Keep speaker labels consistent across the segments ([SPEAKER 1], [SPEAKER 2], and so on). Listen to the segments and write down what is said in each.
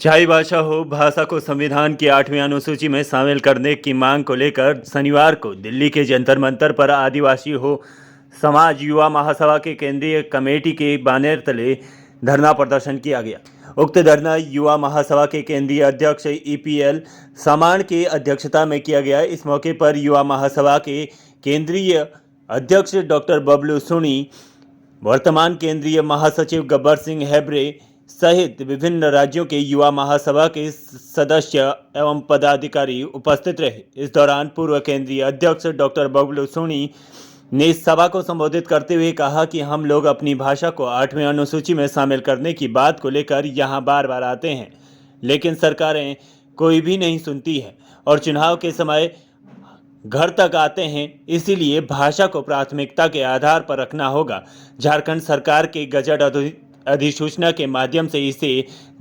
[SPEAKER 1] चाहे भाषा हो, भाषा को संविधान की 8वीं अनुसूची में शामिल करने की मांग को लेकर शनिवार को दिल्ली के जंतर मंतर पर आदिवासी हो समाज युवा महासभा के केंद्रीय कमेटी के बैनर तले धरना प्रदर्शन किया गया। उक्त धरना युवा महासभा के केंद्रीय अध्यक्ष ईपीएल सामान की अध्यक्षता में किया गया। इस मौके पर युवा महासभा के केंद्रीय अध्यक्ष डॉक्टर बबलू सोनी, वर्तमान केंद्रीय महासचिव गब्बर सिंह हेब्रे सहित विभिन्न राज्यों के युवा महासभा के सदस्य एवं पदाधिकारी उपस्थित रहे। इस दौरान पूर्व केंद्रीय अध्यक्ष डॉक्टर बबलू सोनी ने सभा को संबोधित करते हुए कहा कि हम लोग अपनी भाषा को 8वीं अनुसूची में शामिल करने की बात को लेकर यहाँ बार बार आते हैं, लेकिन सरकारें कोई भी नहीं सुनती है और चुनाव के समय घर तक आते हैं। इसीलिए भाषा को प्राथमिकता के आधार पर रखना होगा। झारखंड सरकार के गजट अधिसूचना के माध्यम से इसे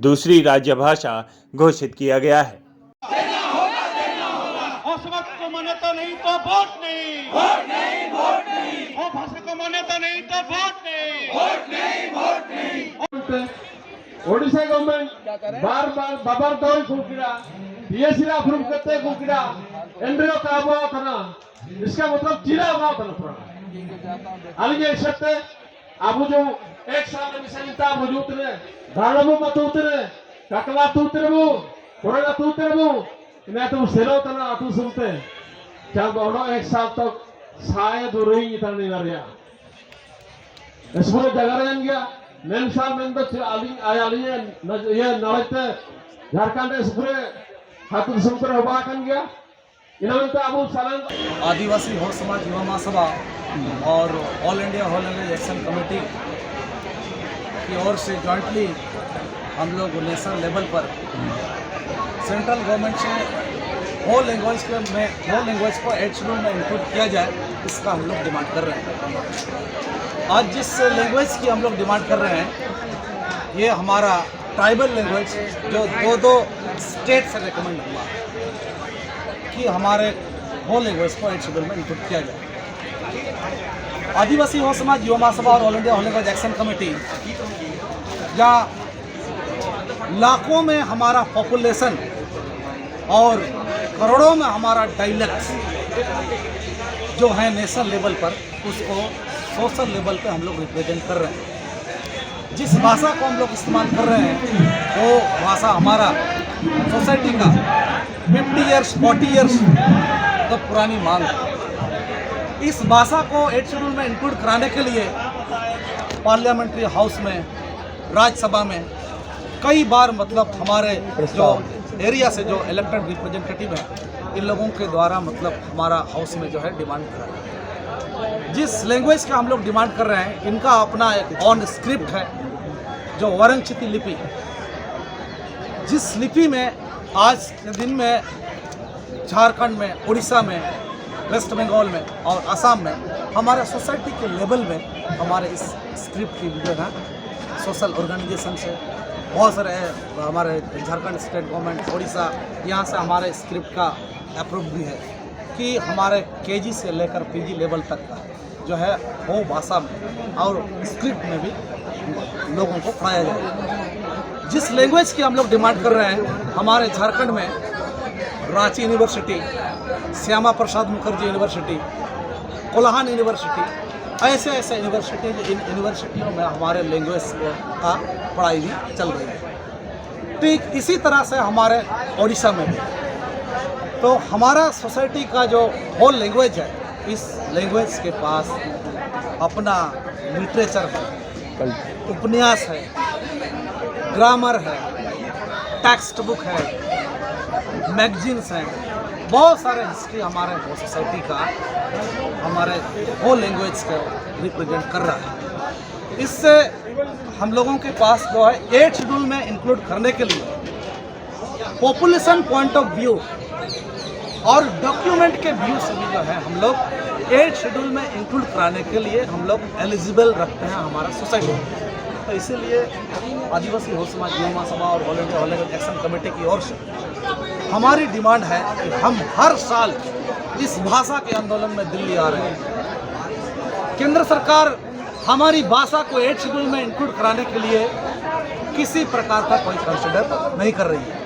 [SPEAKER 1] दूसरी राज्य भाषा घोषित किया गया है।
[SPEAKER 2] उस वक्त को मान्यता नहीं तो वोट नहीं, वोट नहीं, वोट नहीं। वो भाषा को मान्यता नहीं तो वोट नहीं, वोट नहीं, वोट नहीं।
[SPEAKER 3] ओडिशा गवर्नमेंट बार-बार बबरदौल कुकिरा डीएससी अप्रूव करते कुकिरा एनडीओ का अभाव करना, इसका मतलब चिरा अभाव करना थोड़ा अलगे सकते। अब जो एक साल में संता वजूद ने धारणु मत उतरे ककला तूतरबू कोरेला तूतरबू इन्हें तो सेलो तना आतु सुनते जब बड़ो एक साल तक शायद रही इतना नहीं रहा। इस पूरे जगह रहें गया नैन साल में तो आली ये नवते झारखंड इस पूरे हाथों सुनते हुआ कन गया। इन्होंने तो अब सालन
[SPEAKER 4] आदिवासी हो समाज युवा महासभा और ऑल इंडिया एक्शन कमेटी की ओर से जॉइंटली हम लोग नेशनल लेवल पर सेंट्रल गवर्नमेंट से होल लैंग्वेज को 8 शेड्यूल में इंक्लूड किया जाए, इसका हम लोग डिमांड कर रहे हैं। आज जिस लैंग्वेज की हम लोग डिमांड कर रहे हैं ये हमारा ट्राइबल लैंग्वेज जो दो स्टेट से रिकमेंड हुआ कि हमारे होल लैंग्वेज को 8 शेड्यूल में इंक्लूड किया जाए। आदिवासी हो समाज युवा महासभा और all India language action committee जहाँ लाखों में हमारा पॉपुलेशन और करोड़ों में हमारा डायलेक्ट जो है नेशनल लेवल पर, उसको सोशल लेवल पे हम लोग रिप्रेजेंट कर रहे हैं। जिस भाषा को हम लोग इस्तेमाल कर रहे हैं वो भाषा हमारा सोसाइटी का 50 ईयर्स 40 ईयर्स तक पुरानी मांग है। इस भाषा को 8 शेड्यूल में इंक्लूड कराने के लिए पार्लियामेंट्री हाउस में, राज्यसभा में कई बार मतलब हमारे जो एरिया से जो इलेक्टेड रिप्रेजेंटेटिव हैं इन लोगों के द्वारा मतलब हमारा हाउस में जो है डिमांड करा है। जिस लैंग्वेज का हम लोग डिमांड कर रहे हैं इनका अपना एक ऑन स्क्रिप्ट है जो वरंगचिती लिपि, जिस लिपि में आज के दिन में झारखंड में, उड़ीसा में, वेस्ट बंगाल में और असम में हमारे सोसाइटी के लेवल में हमारे इस स्क्रिप्ट की जो है सोशल ऑर्गेनाइजेशन से बहुत सारे हमारे झारखंड स्टेट गवर्नमेंट, उड़ीसा, यहाँ से हमारे स्क्रिप्ट का अप्रूव भी है कि हमारे केजी से लेकर पीजी लेवल तक का जो है वो भाषा में और स्क्रिप्ट में भी लोगों को पढ़ाया जाए। जिस लैंग्वेज की हम लोग डिमांड कर रहे हैं हमारे झारखंड में Ranchi university, Shyama Prasad Mukherjee university, Kolhan university, ऐसे यूनिवर्सिटी इन यूनिवर्सिटियों में हमारे लैंग्वेज का पढ़ाई भी चल रही है। ठीक इसी तरह से हमारे उड़ीसा में भी तो हमारा सोसाइटी का जो होल लैंग्वेज है इस लैंग्वेज के पास अपना लिटरेचर है, उपन्यास है, ग्रामर है, टेक्स्ट बुक है, मैगजीन्स हैं, बहुत सारे हिस्ट्री हमारे सोसाइटी का हमारे होल लैंग्वेज को रिप्रेजेंट कर रहा है। इससे हम लोगों के पास जो है 8 शेड्यूल में इंक्लूड करने के लिए पॉपुलेशन पॉइंट ऑफ व्यू और डॉक्यूमेंट के व्यू से भी जो है हम लोग 8 शेड्यूल में इंक्लूड कराने के लिए हम लोग एलिजिबल रखते हैं हमारा सोसाइटी। तो इसीलिए आदिवासी हो समाज युवा महासभा और ऑल इंडिया एक्शन कमेटी की ओर से हमारी डिमांड है कि हम हर साल इस भाषा के आंदोलन में दिल्ली आ रहे हैं। केंद्र सरकार हमारी भाषा को 8 शेड्यूल में इंक्लूड कराने के लिए किसी प्रकार का कोई कंसिडर नहीं कर रही है।